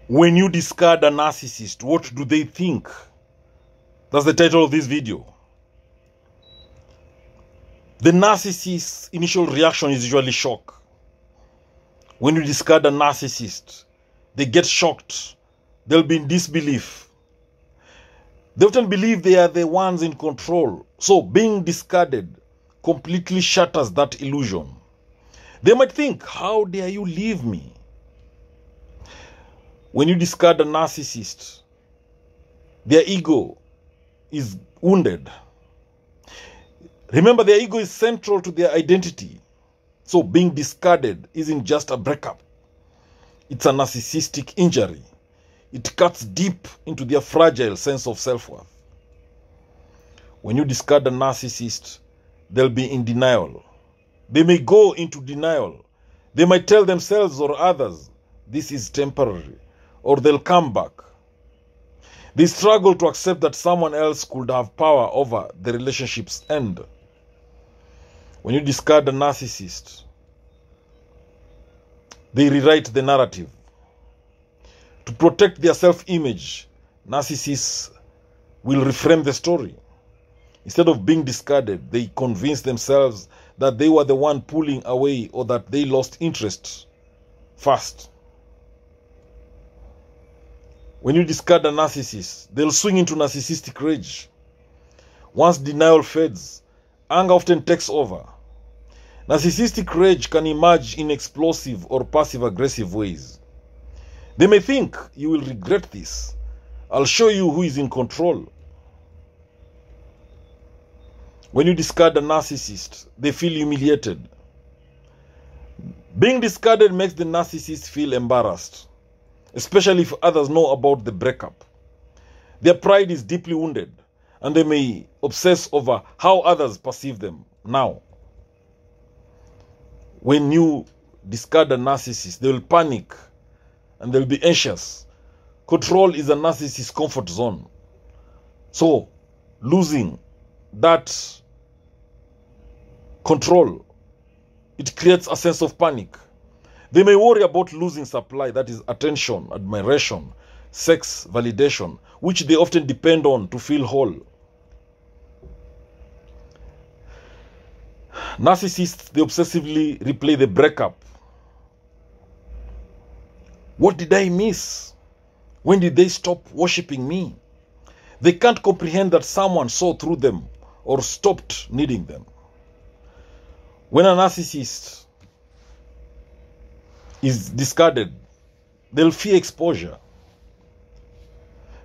When you discard a narcissist, what do they think? That's the title of this video. The narcissist's initial reaction is usually shock. When you discard a narcissist, they get shocked. They'll be in disbelief. They often believe they are the ones in control. So being discarded completely shatters that illusion. They might think, how dare you leave me? When you discard a narcissist, their ego is wounded. Remember, their ego is central to their identity. So being discarded isn't just a breakup. It's a narcissistic injury. It cuts deep into their fragile sense of self-worth. When you discard a narcissist, they'll be in denial. They may go into denial. They might tell themselves or others, this is temporary, or they'll come back. They struggle to accept that someone else could have power over the relationship's end. When you discard a narcissist, they rewrite the narrative. To protect their self-image, narcissists will reframe the story. Instead of being discarded, they convince themselves that they were the one pulling away or that they lost interest first. When you discard a narcissist, they'll swing into narcissistic rage. Once denial fades, anger often takes over. Narcissistic rage can emerge in explosive or passive-aggressive ways. They may think, you will regret this. I'll show you who is in control. When you discard a narcissist, they feel humiliated. Being discarded makes the narcissist feel embarrassed, especially if others know about the breakup. Their pride is deeply wounded, and they may obsess over how others perceive them now. When you discard a narcissist, they will panic and they'll be anxious. Control is a narcissist's comfort zone. So, losing that control, it creates a sense of panic. They may worry about losing supply, that is attention, admiration, sex, validation, which they often depend on to feel whole. Narcissists, they obsessively replay the breakup. What did I miss? When did they stop worshipping me? They can't comprehend that someone saw through them or stopped needing them. When a narcissist is discarded, they'll fear exposure.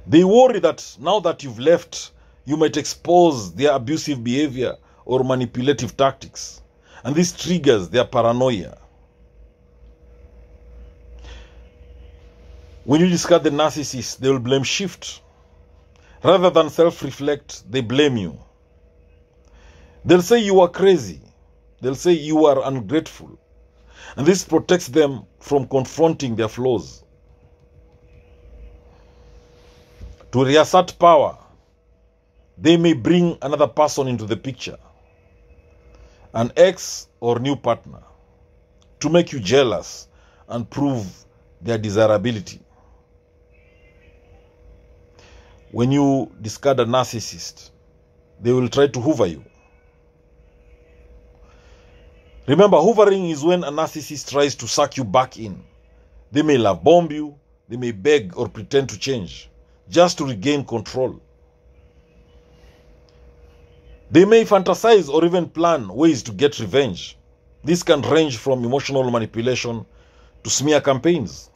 They worry that now that you've left, you might expose their abusive behavior or manipulative tactics. And this triggers their paranoia. When you discard the narcissist, they will blame shift. Rather than self-reflect, they blame you. They'll say you are crazy. They'll say you are ungrateful. And this protects them from confronting their flaws. To reassert power, they may bring another person into the picture, an ex or new partner, to make you jealous and prove their desirability. When you discard a narcissist, they will try to hoover you. Remember, hoovering is when a narcissist tries to suck you back in. They may love bomb you, they may beg or pretend to change, just to regain control. They may fantasize or even plan ways to get revenge. This can range from emotional manipulation to smear campaigns.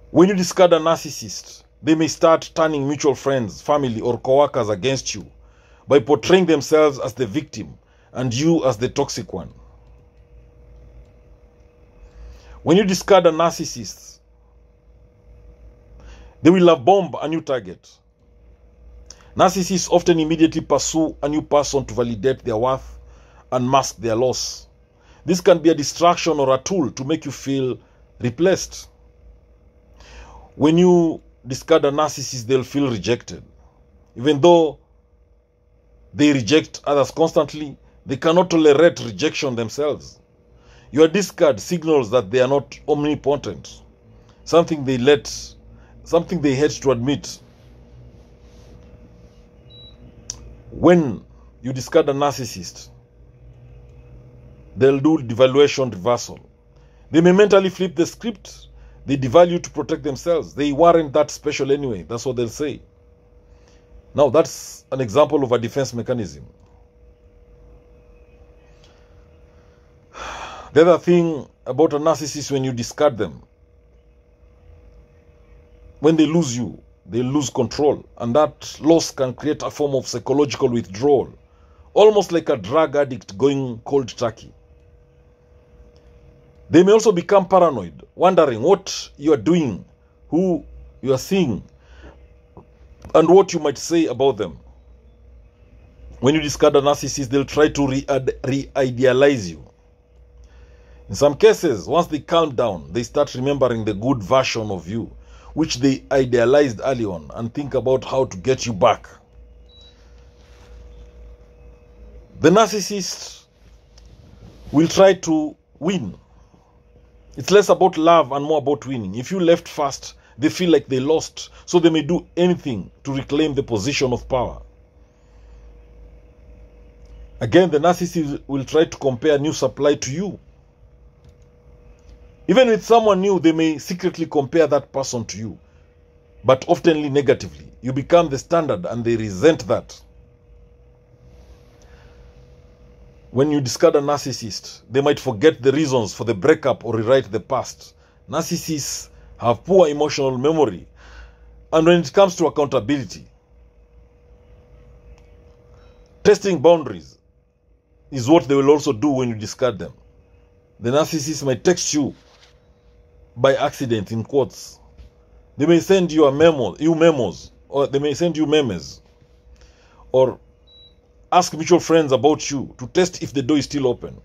When you discard a narcissist, they may start turning mutual friends, family, or co-workers against you by portraying themselves as the victim and you as the toxic one. When you discard a narcissist, they will love bomb a new target. Narcissists often immediately pursue a new person to validate their worth and mask their loss. This can be a distraction or a tool to make you feel replaced. When you discard a narcissist, they'll feel rejected. Even though they reject others constantly, they cannot tolerate rejection themselves. Your discard signals that they are not omnipotent, something they hate to admit. When you discard a narcissist, they'll do devaluation reversal. They may mentally flip the script. They devalue to protect themselves. They weren't that special anyway. That's what they'll say. Now, that's an example of a defense mechanism. The other thing about a narcissist, when you discard them, when they lose you, they lose control. And that loss can create a form of psychological withdrawal, almost like a drug addict going cold turkey. They may also become paranoid, wondering what you are doing, who you are seeing, and what you might say about them. When you discard a narcissist, they'll try to re-idealize you. In some cases, once they calm down, they start remembering the good version of you, which they idealized early on, and think about how to get you back. The narcissist will try to win. It's less about love and more about winning. If you left first, they feel like they lost, so they may do anything to reclaim the position of power. Again, the narcissist will try to compare new supply to you. Even with someone new, they may secretly compare that person to you, but oftenly negatively. You become the standard and they resent that. When you discard a narcissist, they might forget the reasons for the breakup or rewrite the past. Narcissists have poor emotional memory, and when it comes to accountability, testing boundaries is what they will also do when you discard them. The narcissist might text you by accident, in quotes. They may send you memos, or they may send you memes, or ask mutual friends about you to test if the door is still open.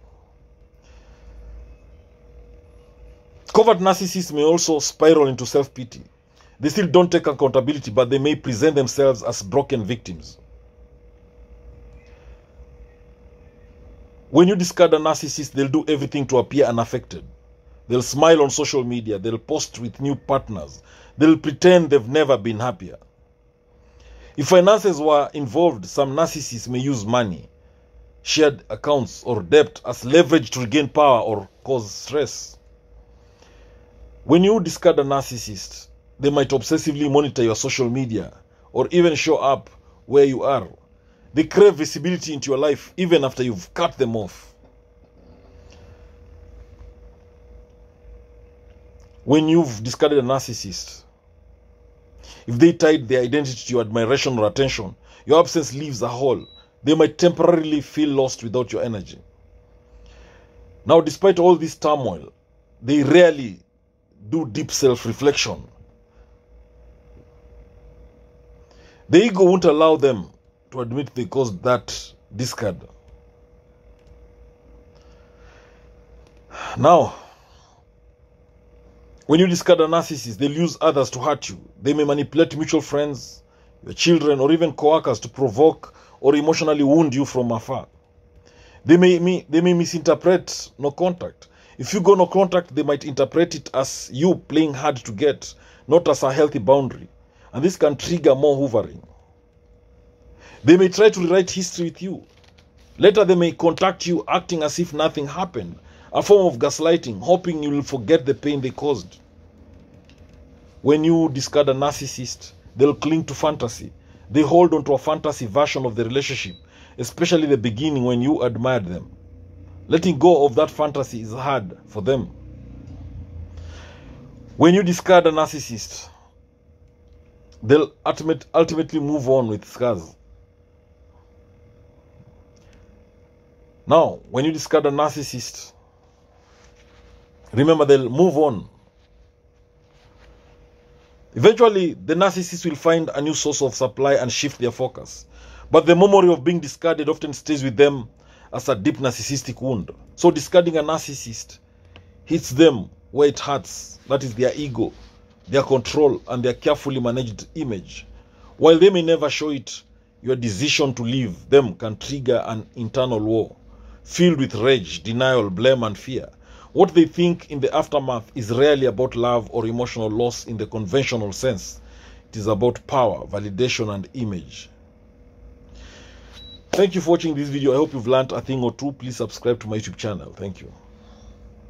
Covert narcissists may also spiral into self-pity. They still don't take accountability, but they may present themselves as broken victims. When you discard a narcissist, they'll do everything to appear unaffected. They'll smile on social media. They'll post with new partners. They'll pretend they've never been happier. If finances were involved, some narcissists may use money, shared accounts, or debt as leverage to regain power or cause stress. When you discard a narcissist, they might obsessively monitor your social media or even show up where you are. They crave visibility into your life even after you've cut them off. When you've discarded a narcissist, if they tied their identity to your admiration or attention, your absence leaves a hole. They might temporarily feel lost without your energy. Now, despite all this turmoil, they rarely do deep self-reflection. The ego won't allow them to admit they caused that discard. Now, when you discard a narcissist, they'll use others to hurt you. They may manipulate mutual friends, your children, or even co-workers to provoke or emotionally wound you from afar. They may misinterpret no contact. If you go no contact, they might interpret it as you playing hard to get, not as a healthy boundary. And this can trigger more hoovering. They may try to rewrite history with you. Later, they may contact you acting as if nothing happened, a form of gaslighting, hoping you will forget the pain they caused. When you discard a narcissist, they'll cling to fantasy. They hold on to a fantasy version of the relationship, especially the beginning when you admired them. Letting go of that fantasy is hard for them. When you discard a narcissist, they'll ultimately move on with scars. Now, when you discard a narcissist, remember they'll move on. Eventually, the narcissist will find a new source of supply and shift their focus. But the memory of being discarded often stays with them as a deep narcissistic wound. So discarding a narcissist hits them where it hurts. That is their ego, their control, and their carefully managed image. While they may never show it, your decision to leave them can trigger an internal war, filled with rage, denial, blame, and fear. What they think in the aftermath is rarely about love or emotional loss in the conventional sense. It is about power, validation, and image. Thank you for watching this video. I hope you've learned a thing or two. Please subscribe to my YouTube channel. Thank you.